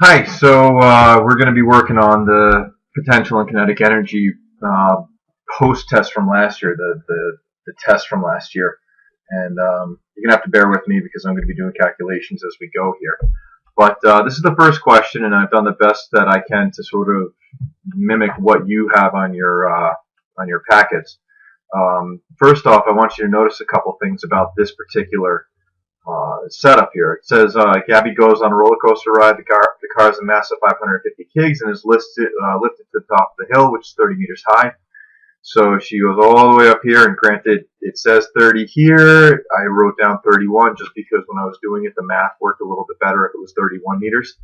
Hi, we're going to be working on the potential and kinetic energy post-test from last year, the test from last year. And you're going to have to bear with me because I'm going to be doing calculations as we go here. But this is the first question, and I've done the best that I can to sort of mimic what you have on your packets. First off, I want you to notice a couple things about this particular setup here. It says Gabby goes on a roller coaster ride. The car has a mass of 550 kgs and is lifted to the top of the hill, which is 30 meters high. So she goes all the way up here, and granted, it says 30 here. I wrote down 31 just because when I was doing it, the math worked a little bit better if it was 31 meters.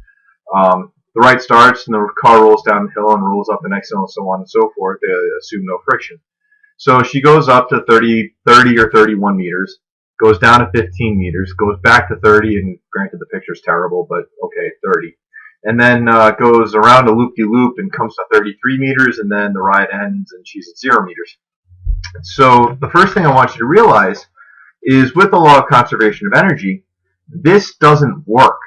The ride starts, and the car rolls down the hill and rolls up the next hill and so on and so forth. They assume no friction. So she goes up to 30 or 31 meters. Goes down to 15 meters, goes back to 30, and granted the picture's terrible, but okay, 30. And then goes around a loop-de-loop and comes to 33 meters, and then the ride ends and she's at 0 meters. So the first thing I want you to realize is with the law of conservation of energy, this doesn't work.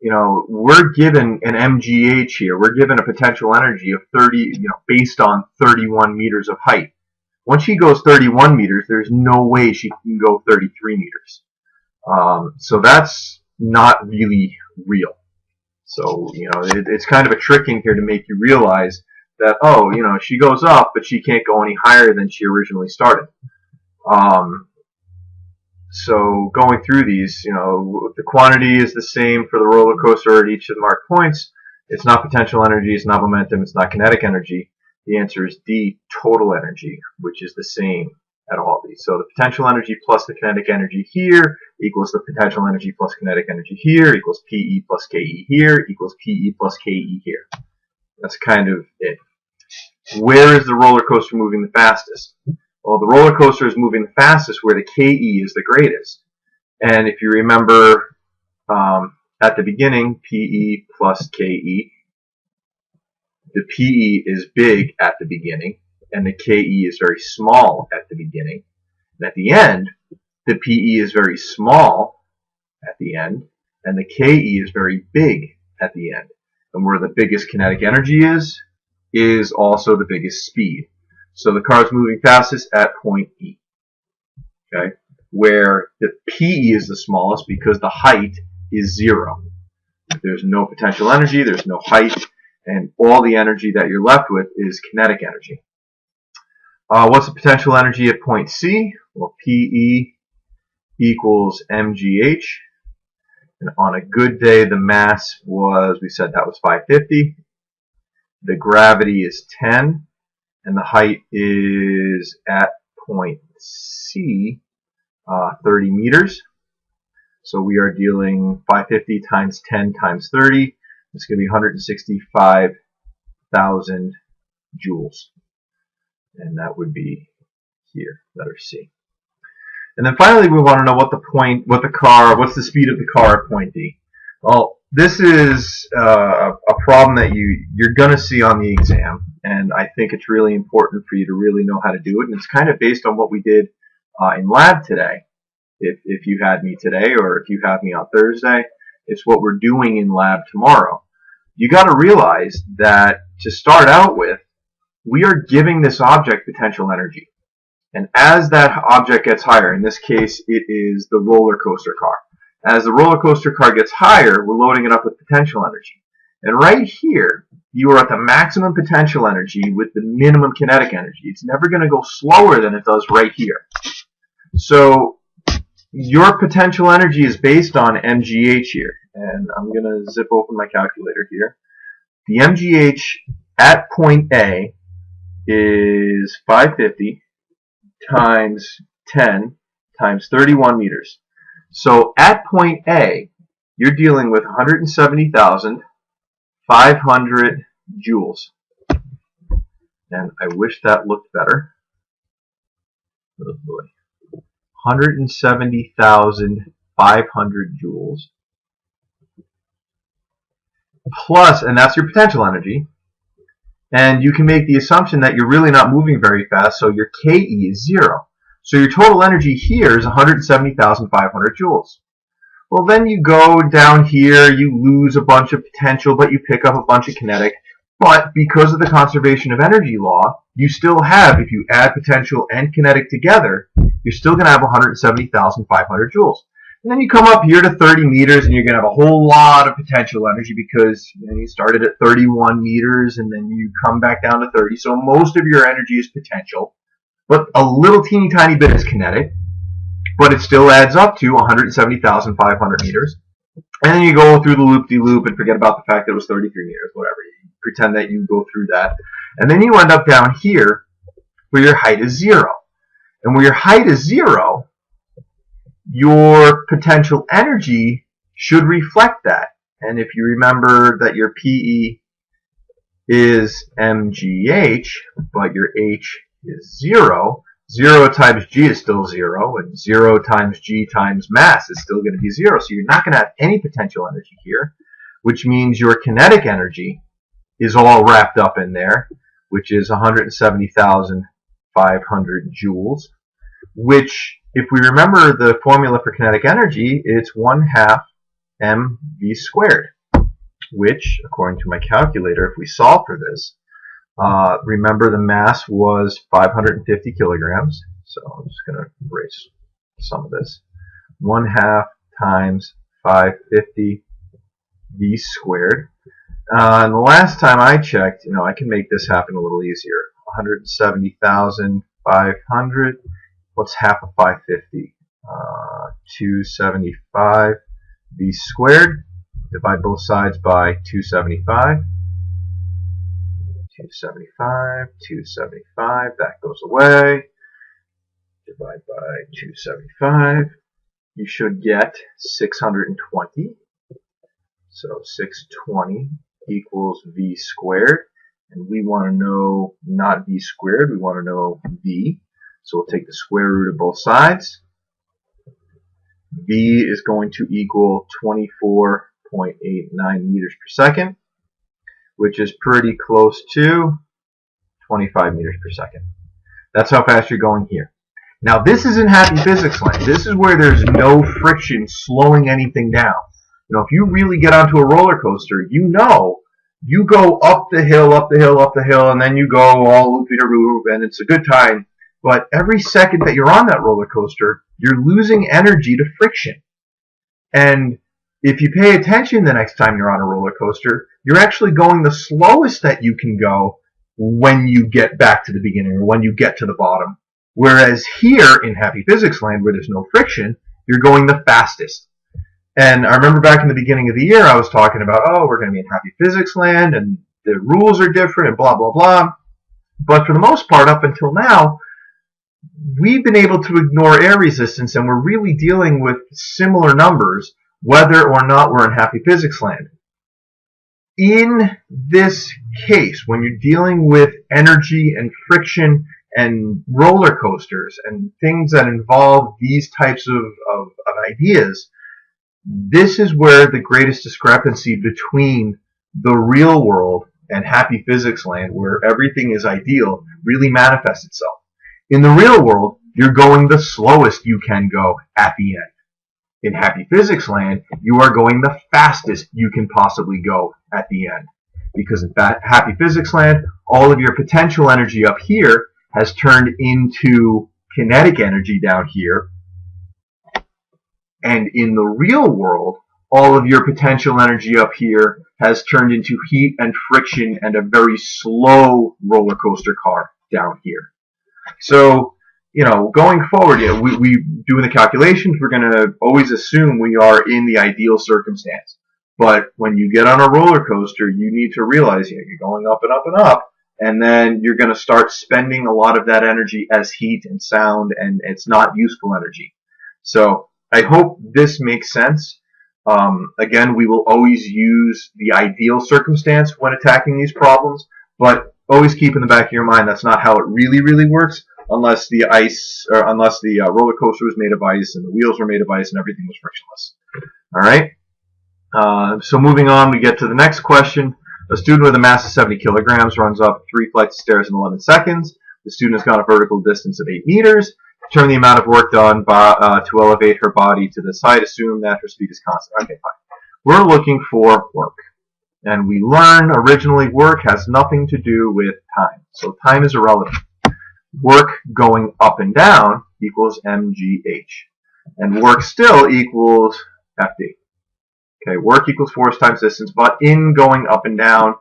You know, we're given an MGH here. We're given a potential energy of 30, based on 31 meters of height. Once she goes 31 meters, there's no way she can go 33 meters. So that's not really real. So, it's kind of a trick in here to make you realize that, she goes up, but she can't go any higher than she originally started. So going through these, the quantity is the same for the roller coaster at each of the marked points. It's not potential energy, it's not momentum, it's not kinetic energy. The answer is D, total energy, which is the same at all these. So the potential energy plus the kinetic energy here equals the potential energy plus kinetic energy here equals PE plus KE here equals PE plus KE here. That's kind of it. Where is the roller coaster moving the fastest? Well, the roller coaster is moving the fastest where the KE is the greatest. And if you remember at the beginning, PE plus KE, the PE is big at the beginning, and the KE is very small at the beginning. And at the end, the PE is very small at the end, and the KE is very big at the end. And where the biggest kinetic energy is also the biggest speed. So the car is moving fastest at point E. Okay? Where the PE is the smallest because the height is 0. There's no potential energy, there's no height, and all the energy that you're left with is kinetic energy. What's the potential energy at point C? Well, PE equals MGH. And on a good day, the mass was, we said that was 550. The gravity is 10. And the height is at point C, 30 meters. So we are dealing 550 times 10 times 30. It's going to be 165,000 joules. And that would be here, letter C. And then finally, we want to know what's the speed of the car at point D. Well, this is a problem that you're going to see on the exam, and I think it's really important for you to really know how to do it. And it's kind of based on what we did in lab today. If you had me today, or if you have me on Thursday, it's what we're doing in lab tomorrow. You got to realize that to start out with, we are giving this object potential energy. And as that object gets higher, in this case it is the roller coaster car. As the roller coaster car gets higher, we're loading it up with potential energy. And right here, you are at the maximum potential energy with the minimum kinetic energy. It's never going to go slower than it does right here. So your potential energy is based on MGH here. And I'm going to zip open my calculator here. The MGH at point A is 550 times 10 times 31 meters. So at point A, you're dealing with 170,500 joules. And I wish that looked better. Oh boy. 170,500 joules. Plus, and that's your potential energy. And you can make the assumption that you're really not moving very fast, so your KE is 0. So your total energy here is 170,500 joules. Well, then you go down here, you lose a bunch of potential, but you pick up a bunch of kinetic. But because of the conservation of energy law, you still have, if you add potential and kinetic together, you're still going to have 170,500 joules. And then you come up here to 30 meters, and you're going to have a whole lot of potential energy because you started at 31 meters, and then you come back down to 30. So most of your energy is potential, but a little teeny tiny bit is kinetic. But it still adds up to 170,500 meters. And then you go through the loop-de-loop and forget about the fact that it was 33 meters, whatever. You pretend that you go through that. And then you end up down here where your height is 0. And where your height is 0, your potential energy should reflect that. And if you remember that your PE is mgh, but your h is 0, 0 times g is still 0, and 0 times g times mass is still going to be 0. So you're not going to have any potential energy here, which means your kinetic energy is all wrapped up in there, which is 170,500 joules, which, if we remember the formula for kinetic energy, it's 1/2 mv squared, which, according to my calculator, if we solve for this, remember the mass was 550 kilograms, so I'm just going to erase some of this. 1/2 times 550 v squared. And the last time I checked, I can make this happen a little easier. 170,500. What's half of 550? 275 v squared. Divide both sides by 275. 275, 275, that goes away. Divide by 275. You should get 620. So 620 equals v squared. And we want to know not v squared, we want to know v. So we'll take the square root of both sides. V is going to equal 24.89 meters per second, which is pretty close to 25 meters per second. That's how fast you're going here. Now, this is in happy physics land. This is where there's no friction slowing anything down. If you really get onto a roller coaster, you go up the hill, up the hill, up the hill, and then you go all loop-de-loop, and it's a good time. But every second that you're on that roller coaster, you're losing energy to friction. And if you pay attention the next time you're on a roller coaster, you're actually going the slowest that you can go when you get back to the beginning or when you get to the bottom. Whereas here in happy physics land, where there's no friction, you're going the fastest. And I remember back in the beginning of the year, I was talking about, we're going to be in happy physics land, and the rules are different, and blah, blah, blah. But for the most part, up until now, we've been able to ignore air resistance, and we're really dealing with similar numbers, whether or not we're in happy physics land. In this case, when you're dealing with energy and friction and roller coasters and things that involve these types of ideas, this is where the greatest discrepancy between the real world and happy physics land, where everything is ideal, really manifests itself. In the real world, you're going the slowest you can go at the end. In happy physics land, you are going the fastest you can possibly go at the end. Because in happy physics land, all of your potential energy up here has turned into kinetic energy down here. And in the real world, all of your potential energy up here has turned into heat and friction and a very slow roller coaster car down here. So, going forward, we doing the calculations, we're going to always assume we are in the ideal circumstance. But when you get on a roller coaster, you need to realize you're going up and up and up, and then you're going to start spending a lot of that energy as heat and sound, and it's not useful energy. So I hope this makes sense. Again, we will always use the ideal circumstance when attacking these problems, but always keep in the back of your mind that's not how it really, really works, unless the roller coaster was made of ice and the wheels were made of ice and everything was frictionless. All right. So moving on, we get to the next question. A student with a mass of 70 kilograms runs up 3 flights of stairs in 11 seconds. The student has gone a vertical distance of 8 meters. determine the amount of work done to elevate her body to this height. Assume that her speed is constant. Okay, fine. We're looking for work. And we learned originally work has nothing to do with time. So time is irrelevant. Work going up and down equals mgh. And work still equals FD. Okay, work equals force times distance, but in going up and down,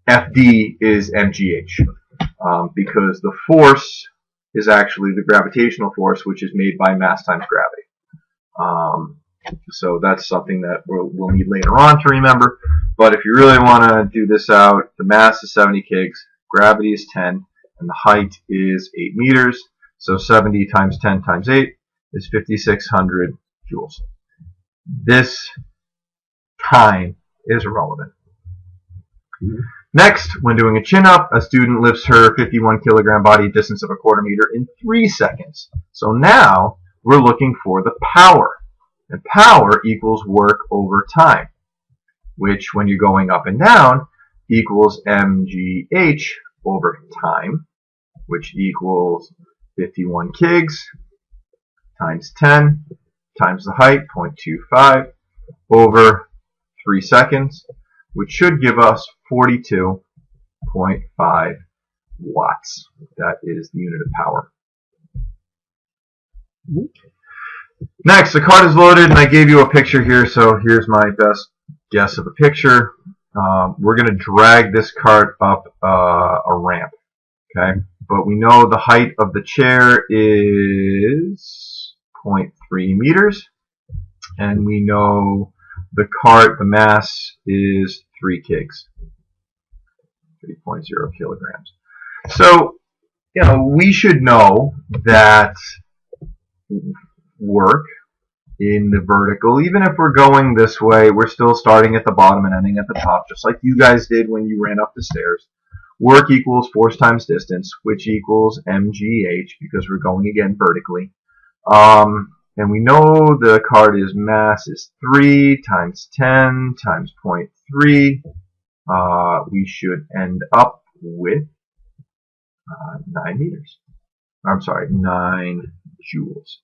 FD is mgh. Because the force is actually the gravitational force, which is made by mass times gravity. So that's something that we'll need later on to remember. But if you really want to do this out, the mass is 70 kgs, gravity is 10, and the height is 8 meters. So 70 times 10 times 8 is 5,600 joules. This time is irrelevant. Next, when doing a chin-up, a student lifts her 51 kilogram body distance of a quarter meter in 3 seconds. So now we're looking for the power. And power equals work over time, which when you're going up and down equals mgh over time, which equals 51 kgs times 10 times the height, 0.25, over 3 seconds, which should give us 42.5 watts. That is the unit of power. Next, the cart is loaded, and I gave you a picture here, so here's my best guess of a picture. We're going to drag this cart up a ramp, okay? But we know the height of the chair is 0.3 meters, and we know the cart, the mass is 3 kgs, 3.0 kilograms. So, we should know that work in the vertical, even if we're going this way, we're still starting at the bottom and ending at the top, just like you guys did when you ran up the stairs. Work equals force times distance, which equals mgh, because we're going again vertically. And we know the cart is mass is 3 times 10 times 0.3. We should end up with 9 meters. I'm sorry, 9 joules.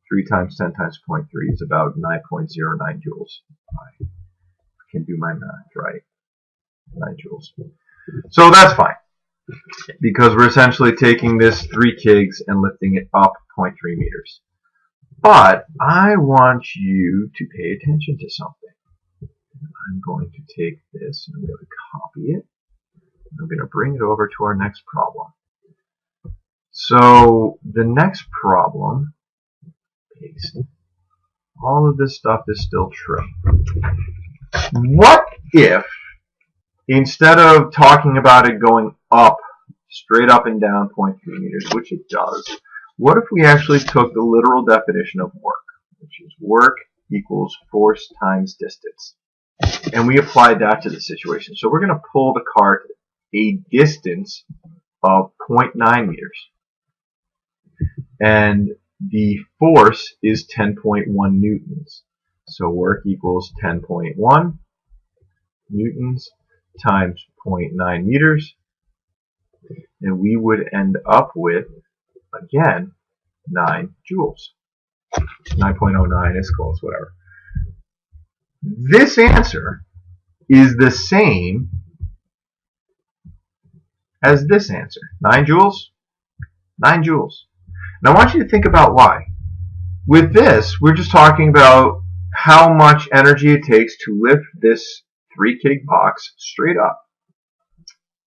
3 times 10 times 0.3 is about 9.09 joules. I can do my math right. 9 joules. So that's fine, because we're essentially taking this 3 kgs and lifting it up 0.3 meters. But I want you to pay attention to something. I'm going to take this and I'm going to copy it. And I'm going to bring it over to our next problem. So the next problem, paste. All of this stuff is still true. What if, instead of talking about it going up, straight up and down 0.3 meters, which it does, what if we actually took the literal definition of work, which is work equals force times distance, and we applied that to the situation? So we're going to pull the cart a distance of 0.9 meters, and the force is 10.1 newtons. So work equals 10.1 newtons times 0.9 meters, and we would end up with, again, 9 joules. 9.09 is close, whatever. This answer is the same as this answer. 9 joules? 9 joules. Now I want you to think about why. With this, we're just talking about how much energy it takes to lift this 3 kg box straight up,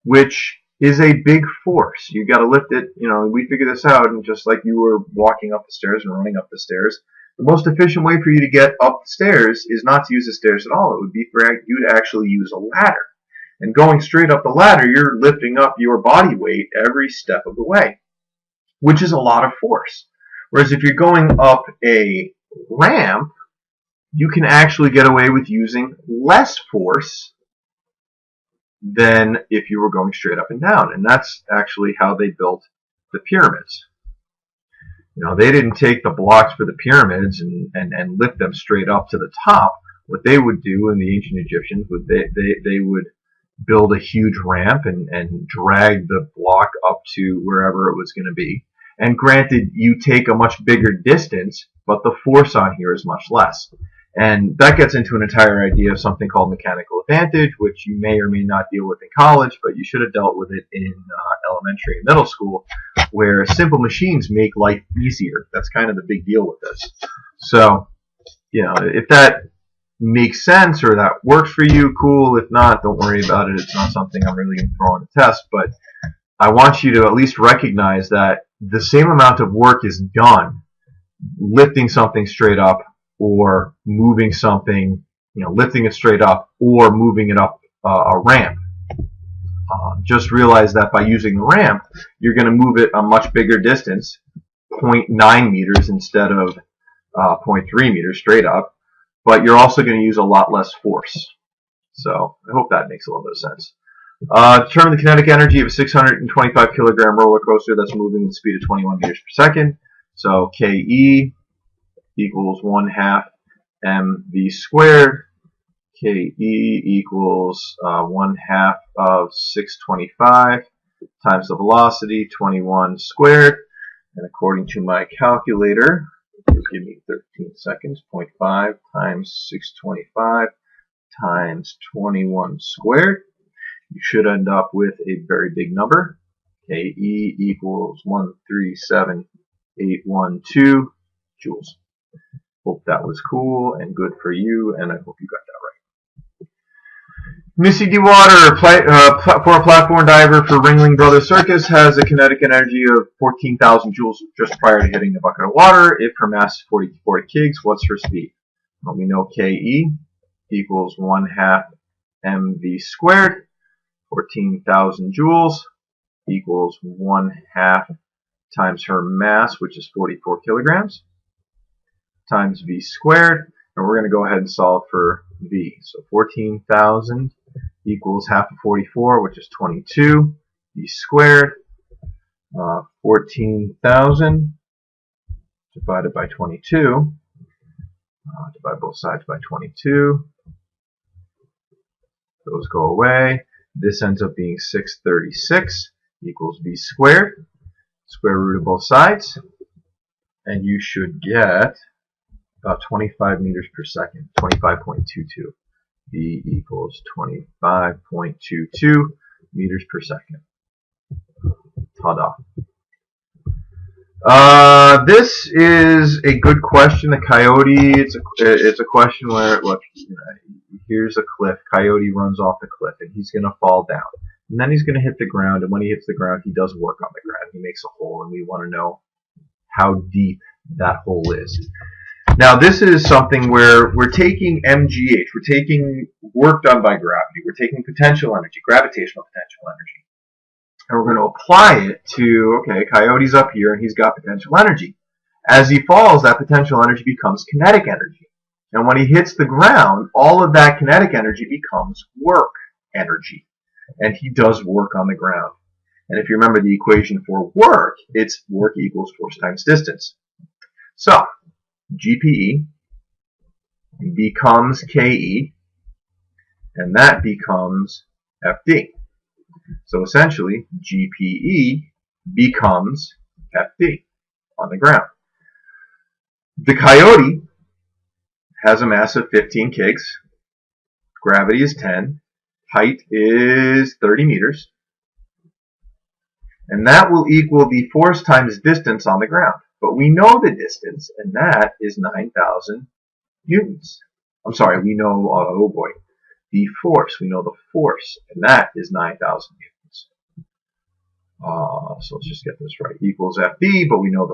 which is a big force. You got to lift it. We figured this out, and just like you were walking up the stairs and running up the stairs, the most efficient way for you to get up the stairs is not to use the stairs at all. It would be for you to actually use a ladder. And going straight up the ladder, you're lifting up your body weight every step of the way, which is a lot of force. Whereas if you're going up a ramp, you can actually get away with using less force than if you were going straight up and down. And that's actually how they built the pyramids. They didn't take the blocks for the pyramids and lift them straight up to the top. What they would do in the ancient Egyptians, they would build a huge ramp and drag the block up to wherever it was going to be. And granted, you take a much bigger distance, but the force on here is much less. And that gets into an entire idea of something called mechanical advantage, which you may or may not deal with in college, but you should have dealt with it in elementary and middle school, where simple machines make life easier. That's kind of the big deal with this. So, if that makes sense or that works for you, cool. If not, don't worry about it. It's not something I'm really going to throw on the test, but I want you to at least recognize that the same amount of work is done lifting something straight up or moving something, lifting it straight up or moving it up a ramp. Just realize that by using the ramp, you're going to move it a much bigger distance, 0.9 meters instead of 0.3 meters straight up, but you're also going to use a lot less force. So I hope that makes a little bit of sense. Determine the kinetic energy of a 625 kilogram roller coaster that's moving with a speed of 21 meters per second. So KE equals 1/2 mv squared. KE equals 1/2 of 625 times the velocity, 21 squared. And according to my calculator, it'll give me 13 seconds, 0.5 times 625 times 21 squared. You should end up with a very big number. KE equals 137,812 joules. Hope that was cool and good for you, and I hope you got that right. Missy DeWater, for a platform diver for Ringling Brothers Circus, has a kinetic energy of 14,000 joules just prior to hitting the bucket of water. If her mass is 40 kgs, what's her speed? Well, we know KE equals 1/2 mv squared. 14,000 joules equals 1/2 times her mass, which is 44 kilograms, times v squared. And we're going to go ahead and solve for v. So 14,000 equals half of 44, which is 22, v squared. 14,000 divided by 22. Divide both sides by 22. Those go away. This ends up being 636 equals v squared. Square root of both sides. And you should get about 25 meters per second, 25.22. V equals 25.22 meters per second. Ta-da. This is a good question. The coyote, it's a question where, look, here's a cliff. Coyote runs off the cliff, and he's going to fall down. And then he's going to hit the ground, and when he hits the ground, he does work on the ground. He makes a hole, and we want to know how deep that hole is. Now, this is something where we're taking MGH. We're taking work done by gravity. We're taking potential energy, gravitational potential energy. And we're going to apply it to, okay, Coyote's up here, and he's got potential energy. As he falls, that potential energy becomes kinetic energy. And when he hits the ground, all of that kinetic energy becomes work energy. And he does work on the ground. And if you remember the equation for work, it's work equals force times distance. So, GPE becomes KE, and that becomes FD. So essentially, GPE becomes FD on the ground. The Coyote has a mass of 15 kgs. Gravity is 10. Height is 30 meters. And that will equal the force times distance on the ground. But we know the distance, and that is 9,000 newtons. I'm sorry, we know, oh boy, the force. We know the force, and that is 9,000 newtons. So let's just get this right. Equals FD, but we know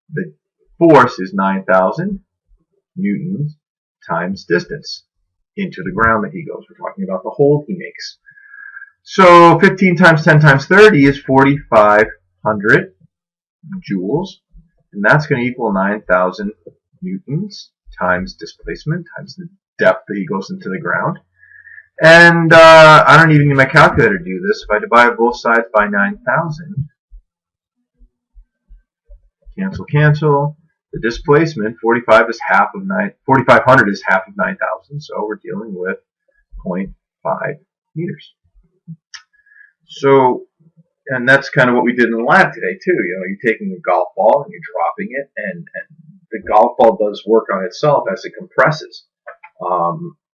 the force is 9,000 newtons times distance into the ground that he goes. We're talking about the hole he makes. So 15 times 10 times 30 is 4,500 joules. And that's going to equal 9,000 newtons times displacement times the depth that he goes into the ground. And I don't even need my calculator to do this. If I divide both sides by 9,000, cancel, cancel. The displacement, 4,500 is half of 9,000. So we're dealing with 0.5 meters. So And that's kind of what we did in the lab today too. You're taking a golf ball and you're dropping it, and the golf ball does work on itself as it compresses.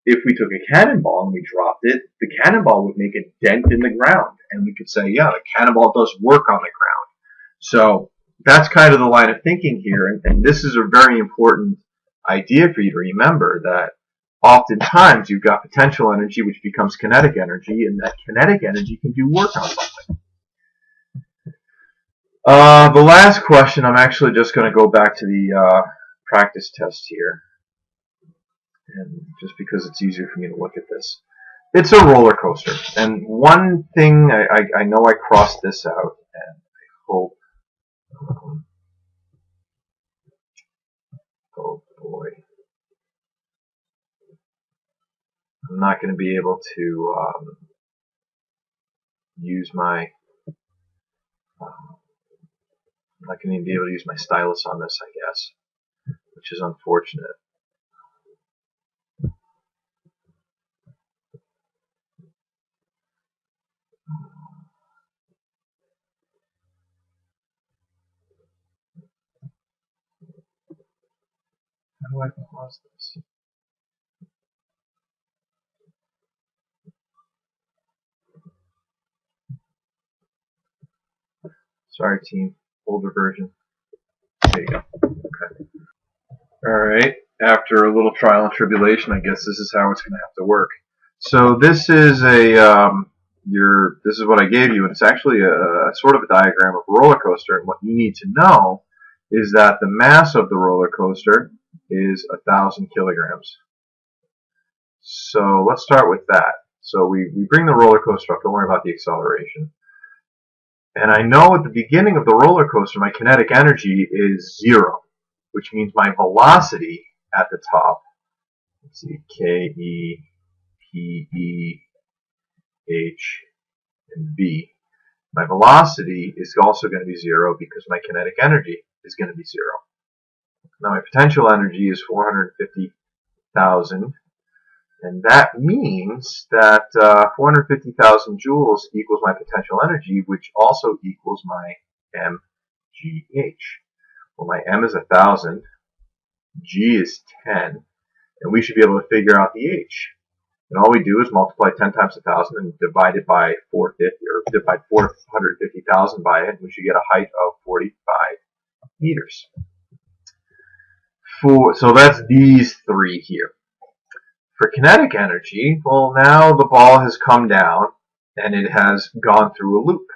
If we took a cannonball and we dropped it, the cannonball would make a dent in the ground, and we could say, yeah, the cannonball does work on the ground. So that's kind of the line of thinking here, and this is a very important idea for you to remember, that oftentimes you've got potential energy which becomes kinetic energy, and that kinetic energy can do work on something. The last question, I'm actually just going to go back to the practice test here, and just because it's easier for me to look at this. It's a roller coaster, and one thing I know I crossed this out, and I hope, oh boy, I'm not going to be able to use my I'm not going to be able to use my stylus on this, I guess, which is unfortunate. How do I pause this? Sorry, team. Older version. There you go. Okay. Alright. After a little trial and tribulation, I guess this is how it's going to have to work. So this is this is what I gave you, and it's actually a sort of a diagram of a roller coaster. And what you need to know is that the mass of the roller coaster is 1,000 kilograms. So let's start with that. So we bring the roller coaster up. Don't worry about the acceleration. And I know at the beginning of the roller coaster, my kinetic energy is 0, which means my velocity at the top, let's see, K, E, P, E, H, and V. My velocity is also going to be 0 because my kinetic energy is going to be 0. Now my potential energy is 450,000, and that means that 450,000 joules equals my potential energy, which also equals my mgh. Well, my m is 1,000, g is 10, and we should be able to figure out the h. And all we do is multiply 10 times 1,000 and divide it by 450, or divide 450,000 by it, and we should get a height of 45 meters. So that's these three here. For kinetic energy, well, now the ball has come down and it has gone through a loop.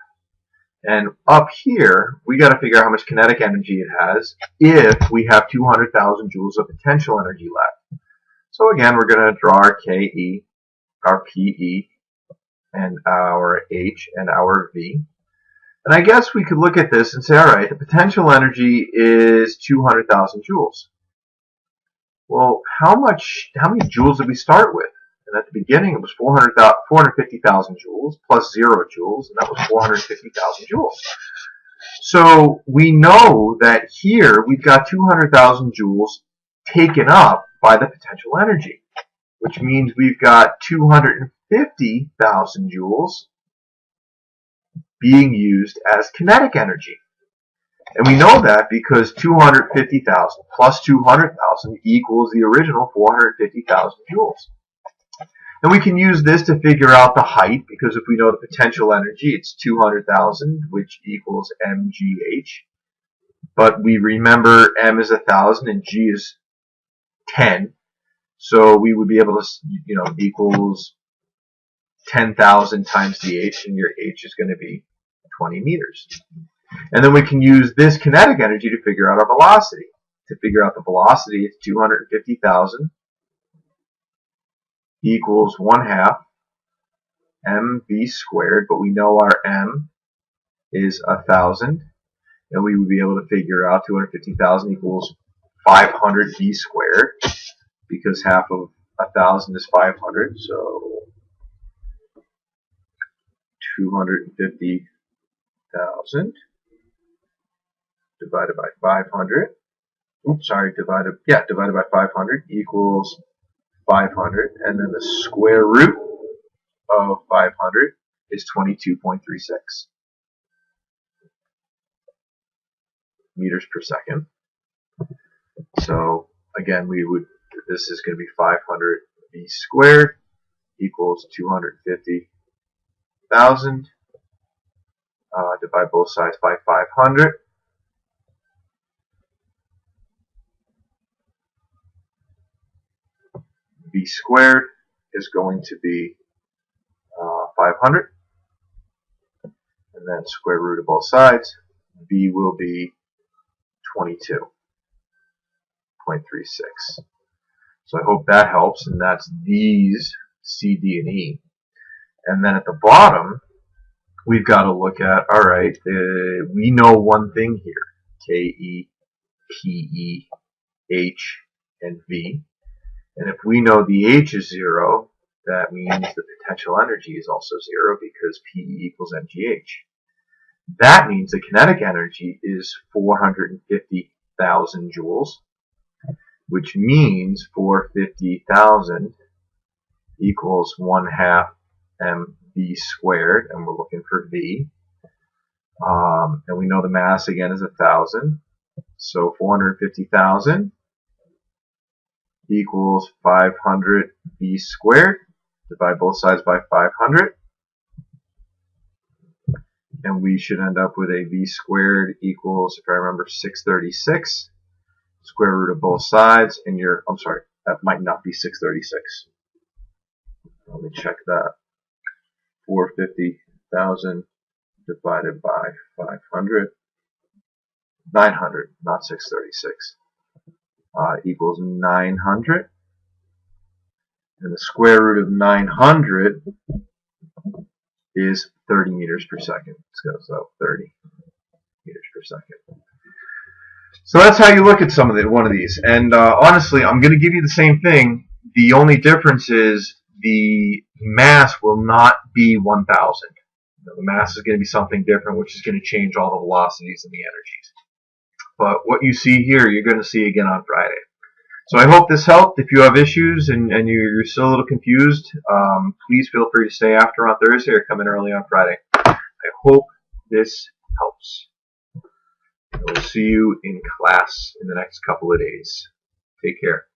And up here, we got to figure out how much kinetic energy it has if we have 200,000 joules of potential energy left. So again, we're going to draw our Ke, our Pe, and our H, and our V. And I guess we could look at this and say, all right, the potential energy is 200,000 joules. Well, how many joules did we start with? And at the beginning, it was 450,000 joules plus 0 joules, and that was 450,000 joules. So we know that here we've got 200,000 joules taken up by the potential energy, which means we've got 250,000 joules being used as kinetic energy. And we know that because 250,000 plus 200,000 equals the original 450,000 joules. And we can use this to figure out the height, because if we know the potential energy, it's 200,000, which equals mgh. But we remember m is 1,000 and g is 10. So we would be able to, equals 10,000 times the h, and your h is going to be 20 meters. And then we can use this kinetic energy to figure out our velocity. To figure out the velocity, it's 250,000 equals 1/2 mv squared, but we know our m is 1,000, and we would be able to figure out 250,000 equals 500 v squared, because half of 1,000 is 500, so 250,000 divided by 500. Divided by 500 equals 500, and then the square root of 500 is 22.36. meters per second. So again, this is going to be 500 v squared equals 250,000. Divide both sides by 500. V squared is going to be 500, and then square root of both sides. V will be 22.36. So I hope that helps, and that's these C, D, and E. And then at the bottom, we've got to look at, all right, we know one thing here, K, E, P, E, H, and V. And if we know the H is 0, that means the potential energy is also 0 because PE equals mgh. That means the kinetic energy is 450,000 joules, which means 450,000 equals 1/2 mv squared, and we're looking for V. And we know the mass again is 1,000, so 450,000 equals 500 v squared. Divide both sides by 500. And we should end up with a v squared equals, if I remember, 636. Square root of both sides, and I'm sorry, that might not be 636. Let me check that. 450,000 divided by 500. 900, not 636. Equals 900. And the square root of 900 is 30 meters per second. Let's go, so 30 meters per second. So that's how you look at one of these. And honestly, I'm going to give you the same thing. The only difference is the mass will not be 1,000. The mass is going to be something different, which is going to change all the velocities and the energies. But what you see here, you're going to see again on Friday. So I hope this helped. If you have issues and you're still a little confused, please feel free to stay after on Thursday or come in early on Friday. I hope this helps. I will see you in class in the next couple of days. Take care.